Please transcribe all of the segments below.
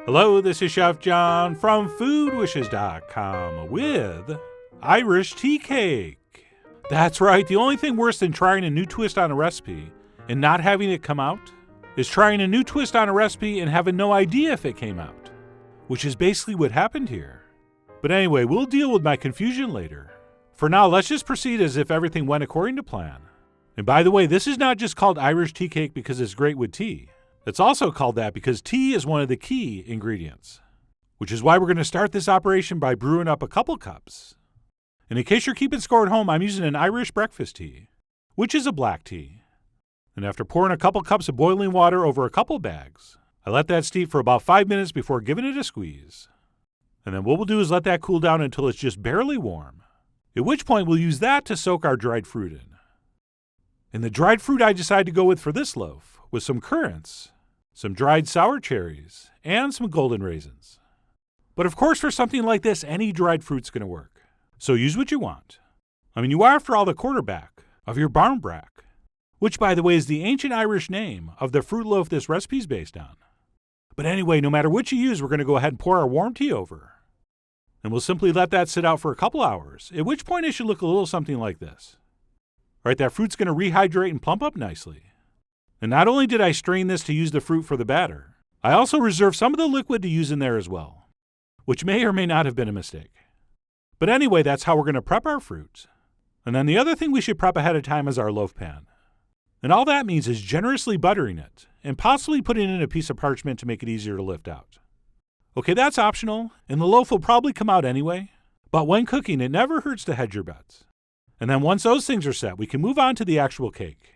Hello, this is Chef John from foodwishes.com with Irish tea cake. That's right, the only thing worse than trying a new twist on a recipe and not having it come out is trying a new twist on a recipe and having no idea if it came out, which is basically what happened here. But anyway, we'll deal with my confusion later. For now, let's just proceed as if everything went according to plan. And by the way, this is not just called Irish tea cake because it's great with tea. It's also called that because tea is one of the key ingredients, which is why we're going to start this operation by brewing up a couple cups. And in case you're keeping score at home, I'm using an Irish breakfast tea, which is a black tea. And after pouring a couple cups of boiling water over a couple bags, I let that steep for about 5 minutes before giving it a squeeze. And then what we'll do is let that cool down until it's just barely warm, at which point we'll use that to soak our dried fruit in. And the dried fruit I decided to go with for this loaf was some currants, some dried sour cherries, and some golden raisins. But of course, for something like this, any dried fruit's going to work. So use what you want. I mean, you are, after all, the quarterback of your Barmbrack, which, by the way, is the ancient Irish name of the fruit loaf this recipe's based on. But anyway, no matter which you use, we're going to go ahead and pour our warm tea over. And we'll simply let that sit out for a couple hours, at which point it should look a little something like this. Right, that fruit's going to rehydrate and plump up nicely. And not only did I strain this to use the fruit for the batter, I also reserved some of the liquid to use in there as well, which may or may not have been a mistake. But anyway, that's how we're going to prep our fruit. And then the other thing we should prep ahead of time is our loaf pan. And all that means is generously buttering it, and possibly putting in a piece of parchment to make it easier to lift out. Okay, that's optional, and the loaf will probably come out anyway, but when cooking, it never hurts to hedge your bets. And then once those things are set, we can move on to the actual cake.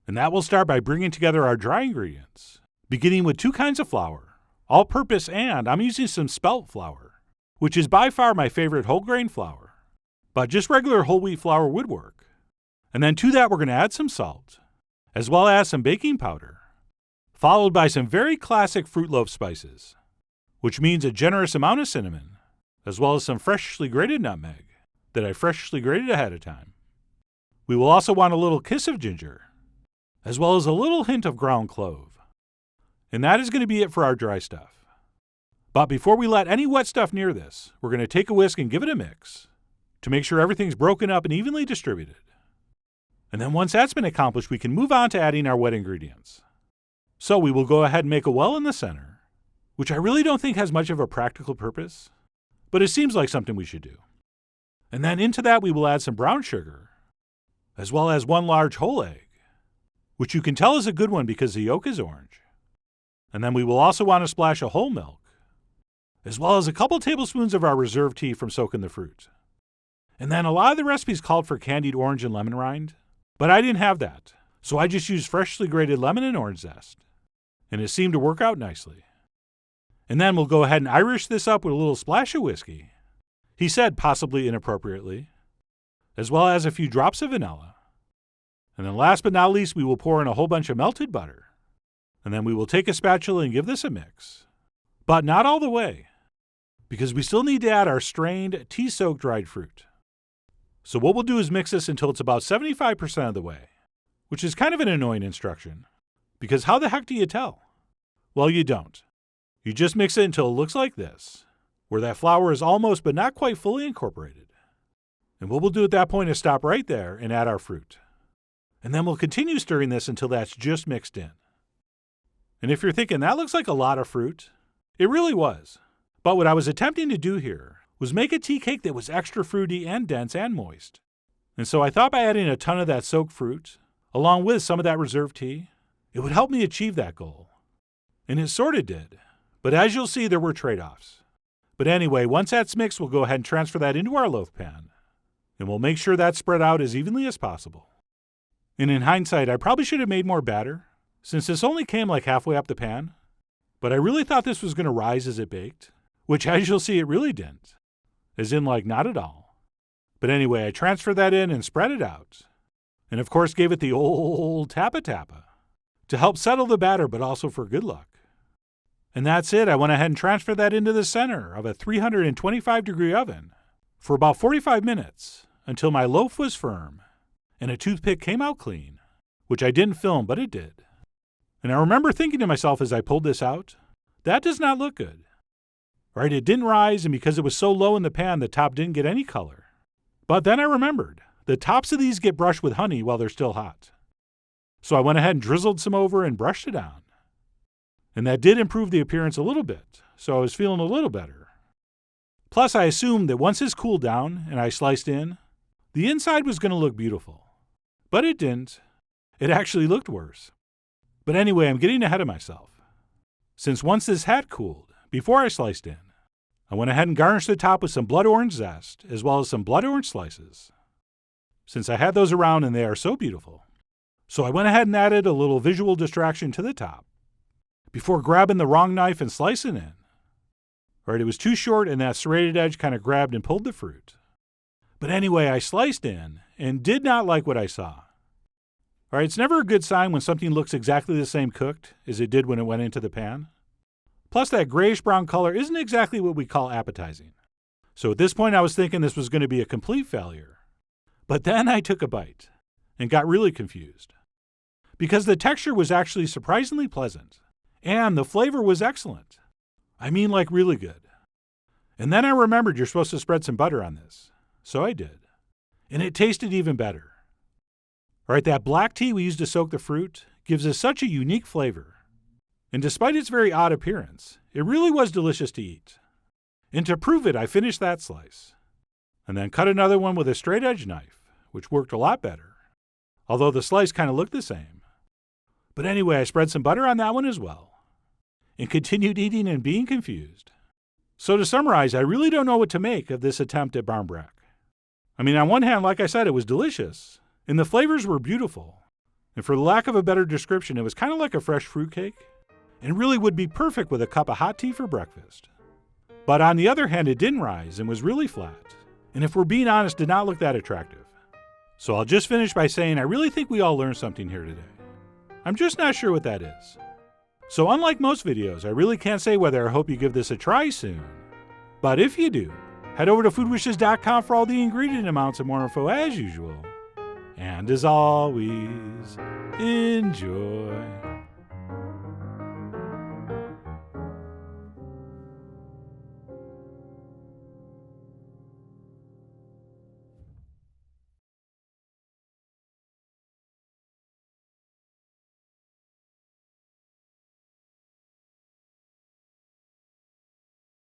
And that will start by bringing together our dry ingredients, beginning with 2 kinds of flour, all-purpose, and I'm using some spelt flour, which is by far my favorite whole grain flour, but just regular whole wheat flour would work. And then to that, we're going to add some salt, as well as some baking powder, followed by some very classic fruit loaf spices, which means a generous amount of cinnamon, as well as some freshly grated nutmeg that I freshly grated ahead of time. We will also want a little kiss of ginger, as well as a little hint of ground clove. And that is going to be it for our dry stuff. But before we let any wet stuff near this, we're going to take a whisk and give it a mix to make sure everything's broken up and evenly distributed. And then once that's been accomplished, we can move on to adding our wet ingredients. So we will go ahead and make a well in the center, which I really don't think has much of a practical purpose, but it seems like something we should do. And then into that we will add some brown sugar, as well as 1 large whole egg, which you can tell is a good one because the yolk is orange. And then we will also want to splash a whole milk, as well as a couple tablespoons of our reserved tea from soaking the fruit. And then a lot of the recipes called for candied orange and lemon rind, but I didn't have that, so I just used freshly grated lemon and orange zest, and it seemed to work out nicely. And then we'll go ahead and Irish this up with a little splash of whiskey, he said possibly inappropriately, as well as a few drops of vanilla. And then last but not least, we will pour in a whole bunch of melted butter. And then we will take a spatula and give this a mix. But not all the way, because we still need to add our strained, tea-soaked dried fruit. So what we'll do is mix this until it's about 75% of the way, which is kind of an annoying instruction, because how the heck do you tell? Well, you don't. You just mix it until it looks like this, where that flour is almost but not quite fully incorporated. And what we'll do at that point is stop right there and add our fruit. And then we'll continue stirring this until that's just mixed in. And if you're thinking, that looks like a lot of fruit, it really was. But what I was attempting to do here was make a tea cake that was extra fruity and dense and moist. And so I thought by adding a ton of that soaked fruit, along with some of that reserved tea, it would help me achieve that goal. And it sort of did. But as you'll see, there were trade-offs. But anyway, once that's mixed, we'll go ahead and transfer that into our loaf pan. And we'll make sure that's spread out as evenly as possible. And in hindsight, I probably should have made more batter, since this only came like halfway up the pan. But I really thought this was going to rise as it baked, which as you'll see, it really didn't. As in, like, not at all. But anyway, I transferred that in and spread it out. And of course gave it the old tappa-tappa to help settle the batter, but also for good luck. And that's it. I went ahead and transferred that into the center of a 325-degree oven for about 45 minutes until my loaf was firm and a toothpick came out clean, which I didn't film, but it did. And I remember thinking to myself as I pulled this out, that does not look good. Right, it didn't rise, and because it was so low in the pan, the top didn't get any color. But then I remembered, the tops of these get brushed with honey while they're still hot. So I went ahead and drizzled some over and brushed it on. And that did improve the appearance a little bit, so I was feeling a little better. Plus, I assumed that once this cooled down and I sliced in, the inside was going to look beautiful. But it didn't. It actually looked worse. But anyway, I'm getting ahead of myself. Since once this had cooled, before I sliced in, I went ahead and garnished the top with some blood orange zest, as well as some blood orange slices, since I had those around and they are so beautiful. So I went ahead and added a little visual distraction to the top, before grabbing the wrong knife and slicing in. Right, it was too short and that serrated edge kind of grabbed and pulled the fruit. But anyway, I sliced in and did not like what I saw. All right, it's never a good sign when something looks exactly the same cooked as it did when it went into the pan. Plus, that grayish-brown color isn't exactly what we call appetizing. So at this point, I was thinking this was going to be a complete failure. But then I took a bite and got really confused, because the texture was actually surprisingly pleasant, and the flavor was excellent. I mean, like really good. And then I remembered you're supposed to spread some butter on this. So I did. And it tasted even better. All right, that black tea we used to soak the fruit gives us such a unique flavor. And despite its very odd appearance, it really was delicious to eat. And to prove it, I finished that slice. And then cut another one with a straight edge knife, which worked a lot better. Although the slice kind of looked the same. But anyway, I spread some butter on that one as well. And continued eating and being confused. So to summarize, I really don't know what to make of this attempt at Barmbrack. I mean, on one hand, like I said, it was delicious, and the flavors were beautiful. And for the lack of a better description, it was kind of like a fresh fruitcake, and really would be perfect with a cup of hot tea for breakfast. But on the other hand, it didn't rise and was really flat, and if we're being honest, did not look that attractive. So I'll just finish by saying I really think we all learned something here today. I'm just not sure what that is. So unlike most videos, I really can't say whether I hope you give this a try soon. But if you do, head over to foodwishes.com for all the ingredient amounts and more info as usual. And as always, enjoy.